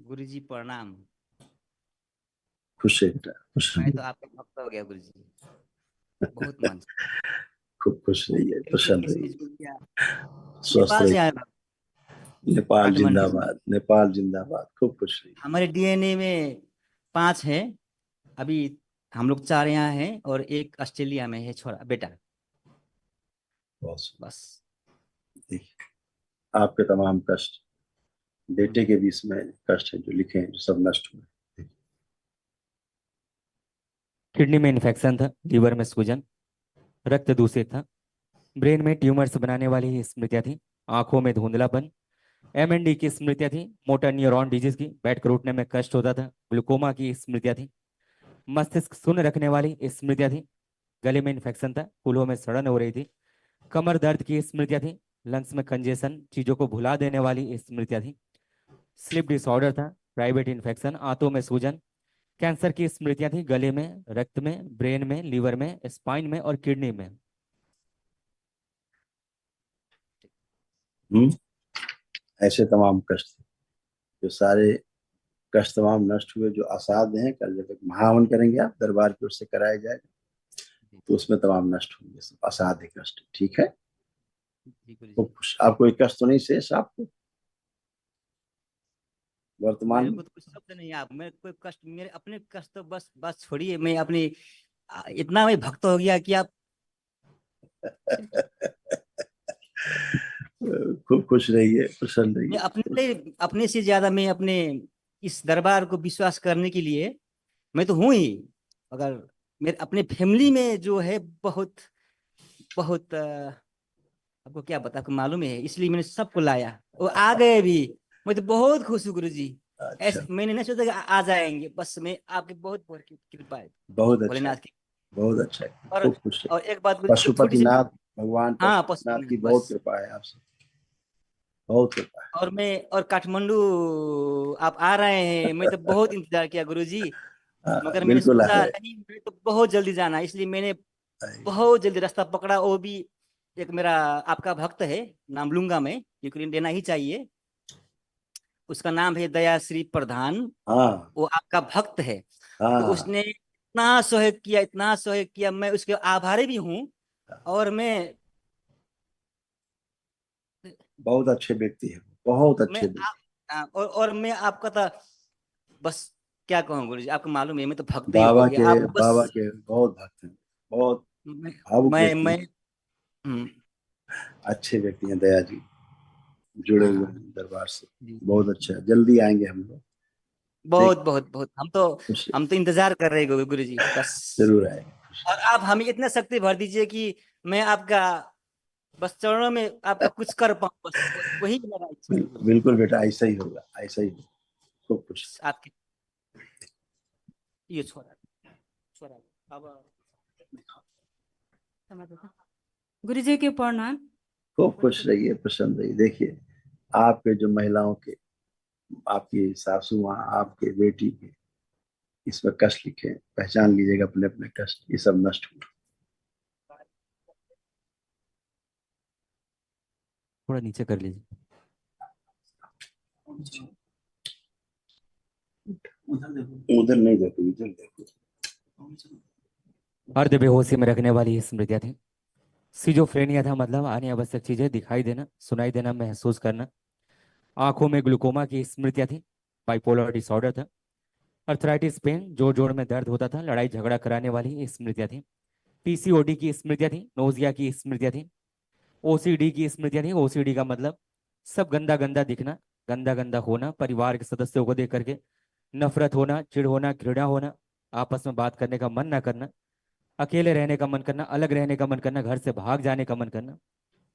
गुरुजी प्रणाम। खुश है बेटा, खुश मैं रहिए। तो आपका भक्त हो गया गुरुजी, बहुत मन से। खूब खुश रहिए, दिल से प्रसन्न रहिए, किसमिस गुड़िया। स्वस्थ नेपाल से रहिए। आए भक्त, नेपाल काठमांडू से। जिंदाबाद, नेपाल जिंदाबाद। खूब खुश रहिए। हमारे डीएनए में 5 है अभी। हम लोग 4 यहाँ हैं और एक ऑस्ट्रेलिया में है छोरा बेटा। बहुत सुंदर। बस। देखिए, आपके तमाम कष्ट बेटे के बीच में कष्ट है जो लिखे हैं, जो सब नष्ट हुए। किडनी में इन्फेक्शन था, लीवर में सूजन, रक्त दूषित था, ब्रेन में ट्यूमर्स बनाने वाली स्मृतियां थी, आंखों में धुंधलापन, एमएनडी की स्मृतियां थी, मोटर न्यूरॉन डिजीज की, बैठ कर उठने में कष्ट होता था, ग्लूकोमा की स्मृतियां थी, मस्तिष्क शून्य रखने वाली स्मृतियां थी, गले में इन्फेक्शन था, फूलों में सड़न हो रही थी, कमर दर्द की स्मृतियां थी, लंग्स में कंजेशन, चीजों को भुला देने वाली स्मृतियां थी, स्लीप डिसऑर्डर था, प्राइवेट इन्फेक्शन, आंतों में सूजन, कैंसर की स्मृतियां थी, गले में, रक्त में, ब्रेन में, लीवर में, स्पाइन में और किडनी में। हम्म। ऐसे तमाम कष्ट थे, जो सारे कष्ट तमाम नष्ट हुए, जो असाध्य हैं। कल जब एक महावन करेंगे आप, दरबार की ओर से कराया जाएगा, तो उसमें तमाम नष्ट होंगे, सब असाध्य कष्ट। ठीक है। जी तो गुरुजी। आप कोई कष्ट तो नहीं शेष आपको वर्तमान मेरे में? को तो कुछ शब्द नहीं है। आप मेरे कोई कष्ट, मेरे अपने कष्ट तो बस बस छोड़िए। मैं अपनी इतना मैं भक्त हो गया कि आप खूब खुश रहिए, प्रसन्न मैं रहिए। अपने से ज्यादा मैं अपने इस दरबार को विश्वास करने के लिए मैं तो हूं ही। अगर मेरे अपने फैमिली में जो है बहुत बहुत आपको क्या बता, आपको मालूम है, इसलिए मैंने सबको लाया। वो आ गए भी। मैं तो बहुत खुश हूँ गुरुजी। अच्छा, ऐसे मैंने नहीं सोचा कि आ जाएंगे। बस मैं आपकी बहुत बहुत कृपा है बहुत अच्छा है, भोलेनाथ की। बहुत अच्छा है। और खूब खुश और रहिए। एक बात गुरुजी, एक छोटी सी। पशुपतिनाथ, भगवान हाँ, पशुपतिनाथ की पशुपति बहुत बस। कृपा है आपसे, बहुत कृपा है। और काठमांडू आप आ रहे हैं, मैं तो बहुत इंतजार किया गुरुजी। हाँ, मगर मैंने बिल्कुल सोचा आए। नहीं, मैं तो बहुत जल्दी जाना है, इसलिए मैंने आए। बहुत जल्दी रास्ता पकड़ा। वो भी एक मेरा आपका भक्त है, नाम लूंगा मैं क्योंकि लेना ही चाहिए। उसका नाम है दयाश्री प्रधान। हाँ, वो आपका भक्त है। तो हाँ, उसने इतना सहयोग किया, इतना सहयोग किया, मैं उसके आभारी भी हूँ। और मैं बहुत अच्छे व्यक्ति है, बहुत मैं अच्छे व्यक्ति। और मैं आपका था बस। क्या कहूँ गुरु जी, आपको मालूम है मैं तो भक्त ही हो बाबा गया। के आप बस। बाबा के बहुत भक्त हैं, बहुत मैं भावुक व्यक्ति मैं हैं। हम्म, अच्छे व्यक्ति हैं दया जी, जुड़े हुए हाँ हैं दरबार से। जी। बहुत अच्छा है, जल्दी आएंगे हम लोग। देख, बहुत बहुत बहुत खुश हम तो इंतजार कर रहे हैं गुरु जी बस। जरूर आएंगे, खुश। और आप हमें इतना शक्ति भर दीजिए कि मैं आपका बस चरणों में आपका कुछ कर पाऊँ। बस वही मेरा इच्छा है गुरु जी। बिल्कुल बेटा, ऐसा ही होगा, ऐसा ही होगा। खूब खुश। आपके ये छोड़ा छोड़ा अब गुरु जी के प्रणाम। खूब खुश रहिए, प्रसन्न रहिए। देखिए, आपके जो महिलाओं के, आपकी सासू माँ, आपके बेटी के इसमें कष्ट लिखे हैं, पहचान लीजिएगा अपने अपने कष्ट, ये सब नष्ट हुए। थोड़ा नीचे कर लीजिए। उधर नहीं देखो, इधर देखो। अर्ध बेहोशी में रखने वाली स्मृतियां थी, सिजोफ्रेनिया था, मतलब आने आवश्यक चीजें दिखाई देना, सुनाई देना, महसूस करना, आंखों में ग्लूकोमा की स्मृतियां थी, बाइपोलर डिसऑर्डर था, अर्थराइटिस पेन, जोड़ जोड़ में दर्द होता था, लड़ाई झगड़ा कराने वाली स्मृतियां थी, पीसीओडी की स्मृतियां थी, नोजिया की स्मृतियां थी, ओसीडी की स्मृतियां थी। ओसीडी का मतलब सब गंदा गंदा दिखना, गंदा गंदा होना, परिवार के सदस्यों को देख करके नफरत होना, चिढ़ होना, घृणा होना, आपस में बात करने का मन ना करना, अकेले रहने का मन करना, अलग रहने का मन करना, घर से भाग जाने का मन करना,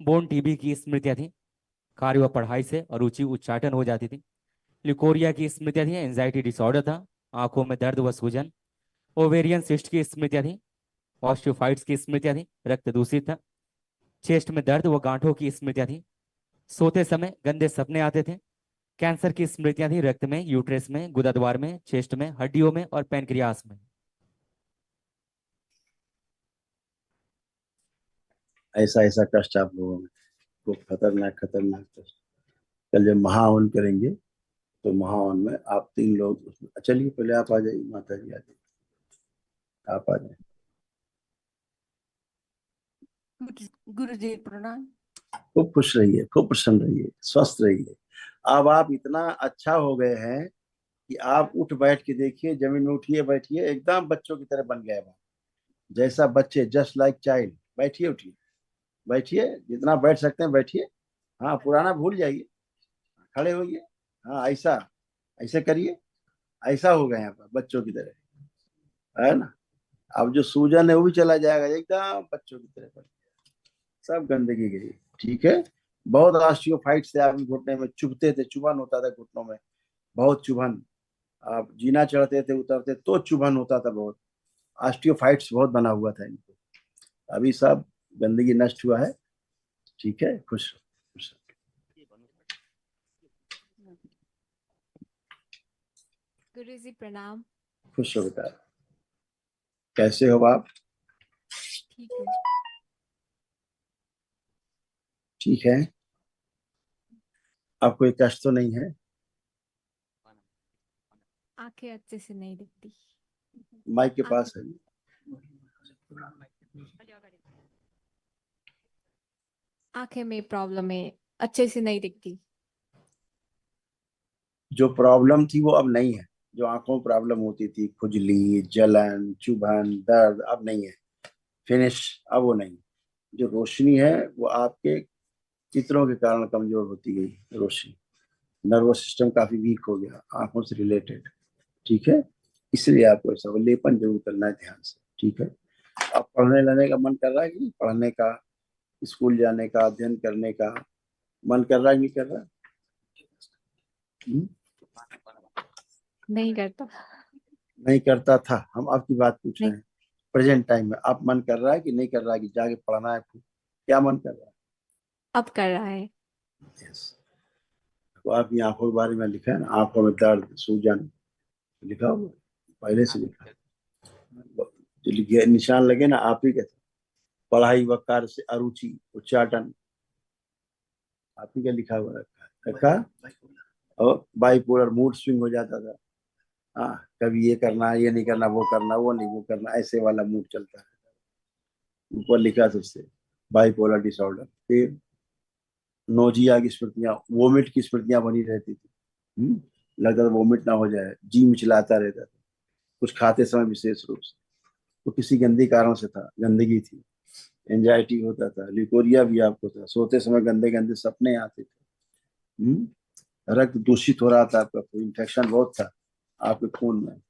बोन टीबी की स्मृतियां थी, कार्य व पढ़ाई से अरुचि उच्चाटन हो जाती थी, लिकोरिया की स्मृतियां थी, एंजाइटी डिसऑर्डर था, आंखों में दर्द व सूजन, ओवेरियन सिस्ट की स्मृतियां थी, ऑस्टियोफाइट्स की स्मृतियां थी, रक्त दूषित था, चेस्ट में दर्द व गांठों की स्मृतियां थी, सोते समय गंदे सपने आते थे, कैंसर की स्मृतियां थी, रक्त में, यूट्रस में, गुदाद्वार में, चेस्ट में, हड्डियों में और पैनक्रियास में। ऐसा ऐसा कष्ट आप लोगों में, खूब खतरनाक खतरनाक कष्ट। कल जब महावन करेंगे, तो महावन में आप 3 लोग चलिए पहले आप आ जाइए, माता जी आ जाइए, आप आ जाइए। गुरु जी प्रणाम। खूब खुश रहिए, खूब प्रसन्न रहिए, स्वस्थ रहिए। अब आप इतना अच्छा हो गए हैं कि आप उठ बैठ के देखिए, जमीन में उठिए बैठिए, एकदम बच्चों की तरह बन गए हैं। जैसा बच्चे, जस्ट लाइक चाइल्ड। बैठिए उठिए, बैठिए, जितना बैठ सकते हैं बैठिए। हाँ, पुराना भूल जाइए, खड़े होइए। हाँ, ऐसा ऐसे करिए, ऐसा हो गए हैं बच्चों की तरह, है ना। अब जो सूजन है वो भी चला जाएगा, एकदम बच्चों की तरह बन, सब गंदगी गई। ठीक है। बहुत ऑस्टियोफाइट से आप घुटने में चुभते थे, चुभन होता था घुटनों में, बहुत चुभन। आप जीना चढ़ते थे उतरते तो चुभन होता था बहुत, ऑस्टियोफाइट्स बहुत बना हुआ था इनको। अभी सब गंदगी नष्ट हुआ है। ठीक है, खुश रहो, खुश रहो। गुरु जी प्रणाम। खुश हो बेटा। कैसे हो आप? ठीक है। ठीक है। आपको कोई कष्ट तो नहीं है? आंखें अच्छे से नहीं दिखती। माइक के पास है। आंखें में प्रॉब्लम है, अच्छे से नहीं दिखती। जो प्रॉब्लम थी वो अब नहीं है। जो आंखों में प्रॉब्लम होती थी, खुजली, जलन, चुभन, दर्द, अब नहीं है। फिनिश, अब वो नहीं। जो रोशनी है वो आपके चित्रों के कारण कमजोर होती गई रोशनी। नर्वस सिस्टम काफी वीक हो गया, आंखों से रिलेटेड। ठीक है। इसलिए आपको ऐसा लेपन जरूर करना है ध्यान से। ठीक है। आप पढ़ने लाने का मन कर रहा है कि नहीं? पढ़ने का, स्कूल जाने का, अध्ययन करने का मन कर रहा है कि नहीं कर रहा? हम्म? नहीं करता। नहीं करता था। हम आपकी बात पूछ नहीं। रहे हैं, प्रेजेंट टाइम में आप मन कर रहा है कि नहीं कर रहा है कि जाके पढ़ना है खूब? क्या मन कर रहा अब कर रहा है। है? यस। तो आपकी आंखों के बारे में लिखा है ना, आंखों में दर्द, सूजन लिखा हुआ है, पहले से लिखा है। जो निशान लगे ना आप ही के थे। पढ़ाई व कार्य से अरुचि, उच्चाटन, आप ही का लिखा हुआ रखा। और बाइपोलर मूड स्विंग हो जाता था। हाँ, कभी ये करना, ये नहीं करना, वो करना, वो नहीं वो करना, ऐसे वाला मूड चलता है। ऊपर लिखा था उससे बाइपोलर डिसऑर्डर। फिर नोजिया की स्मृतियां, वोमिट की स्मृतियां बनी रहती थी। लगता था वोमिट ना हो जाए, जी मिचलाता रहता था, कुछ खाते समय विशेष रूप से। तो किसी गंदे कारण से था, गंदगी थी। एंजाइटी होता था, लिकोरिया भी आपको था, सोते समय गंदे गंदे सपने आते थे। हम्म? रक्त दूषित हो रहा था, आपका इन्फेक्शन बहुत था आपके खून में।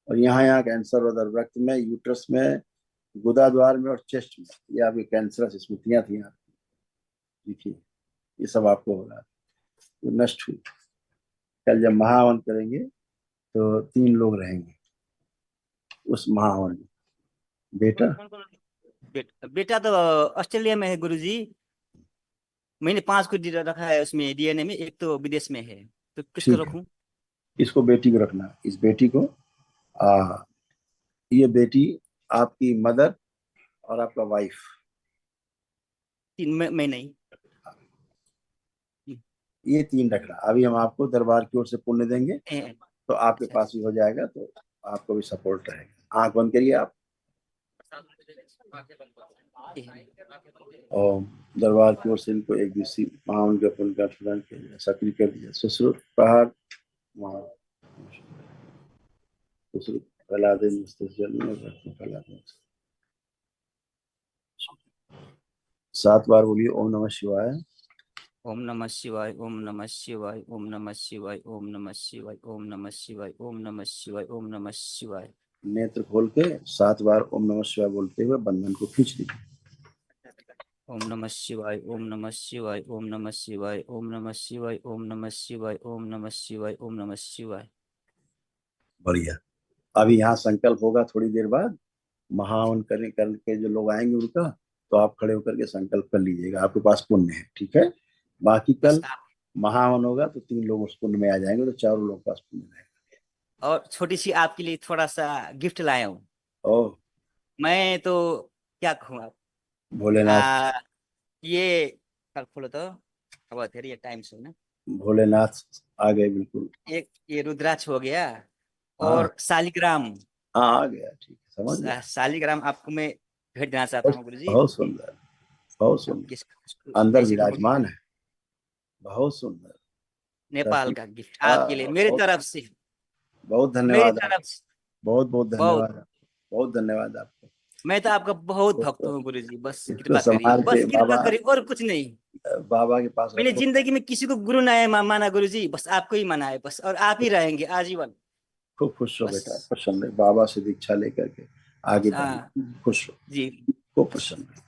और यहाँ कैंसर होता, रक्त में, यूट्रस में, गुदा द्वार में और चेस्ट में। ये आपकी कैंसरस स्मृतियां थी आपकी। देखिए, ये सब आपको हो रहा है, तो नष्ट हुई। कल जब महावन करेंगे तो 3 लोग रहेंगे उस महावन में। बेटा, बेटा तो ऑस्ट्रेलिया में है गुरुजी। मैंने 5 को रखा है उसमें डीएनए में, एक तो विदेश में है, तो किसको ठीक है, रखूं? इसको बेटी को रखना, इस बेटी को। ये बेटी आपकी मदर और आपका वाइफ। 3 में नहीं। ये 3 रखना। अभी हम आपको दरबार की ओर से पुण्य देंगे ए, तो आपके पास भी हो जाएगा, तो आपको भी सपोर्ट रहेगा। आंख बंद करिए आप, और दरबार की ओर से इनको एक दिवसीय महावन के पुण्य का प्रदान किया जाए। सक्रिय कर दिया। सुश्रुत प्रहार वहाँ, सुश्रुत फैला दे, मस्तिष्क जल में रक्त फैला दे। 7 बार बोलिए ओम नमः शिवाय। ओम नमः शिवाय, ओम नमः शिवाय, ओम नमः शिवाय, ओम नमः शिवाय, ओम नमः शिवाय, ओम नमः शिवाय, ओम नमः शिवाय। नेत्र खोल के 7 बार ओम नमः शिवाय बोलते हुए बंधन को खींच दीजिए। ओम नमः शिवाय, ओम नमः शिवाय, ओम नमः शिवाय, ओम नमः शिवाय, ओम नमः शिवाय, ओम नमः शिवाय, ओम नमः शिवाय। बढ़िया। अभी यहाँ संकल्प होगा थोड़ी देर बाद, महावन करने करके जो लोग आएंगे उनका, तो आप खड़े होकर के संकल्प कर लीजिएगा, आपके पास पुण्य है। ठीक है। बाकी बस कल महावन होगा तो 3 लोग उस पुण्य में आ जाएंगे, तो 4 लोगों के पास पुण्य रहेगा। और छोटी सी आपके लिए थोड़ा सा गिफ्ट लाया हूँ। ओह, मैं तो क्या कहूँ आप। भोलेनाथ। आ, ये कल खोलो तो, अब ये टाइम से ना। भोलेनाथ आ गए बिल्कुल। एक ये रुद्राक्ष हो गया हाँ और शालिग्राम। हाँ आ गया, ठीक है, समझ गया। शालिग्राम आपको मैं भेंट देना चाहता हूँ गुरुजी। बहुत सुंदर, बहुत आप सुंदर, अंदर ऐसे कहो कि विराजमान है, बहुत सुंदर। नेपाल का गिफ्ट हाँ, आपके लिए मेरी बहुत तरफ से, बहुत मेरी धन्यवाद तरफ आपको, से। बहुत बहुत बहुत, धन्यवाद आपको, बहुत धन्यवाद आपको। मैं तो आपका बहुत भक्त इसको हूँ गुरुजी, बस इसको कृपा करिए, संभाल के बस कृपा बाबा, करिए और कुछ नहीं। बाबा के पास मैंने रखो। जिंदगी में किसी को गुरु ना माना गुरुजी, बस आपको ही माना है बस, और आप ही रहेंगे आजीवन। खूब खुश हो बेटा, बस प्रसन्न रहे, बाबा से दीक्षा लेकर के आगे हाँ बढ़ना, खुश हो, जी। खूब प्रसन्न रहे।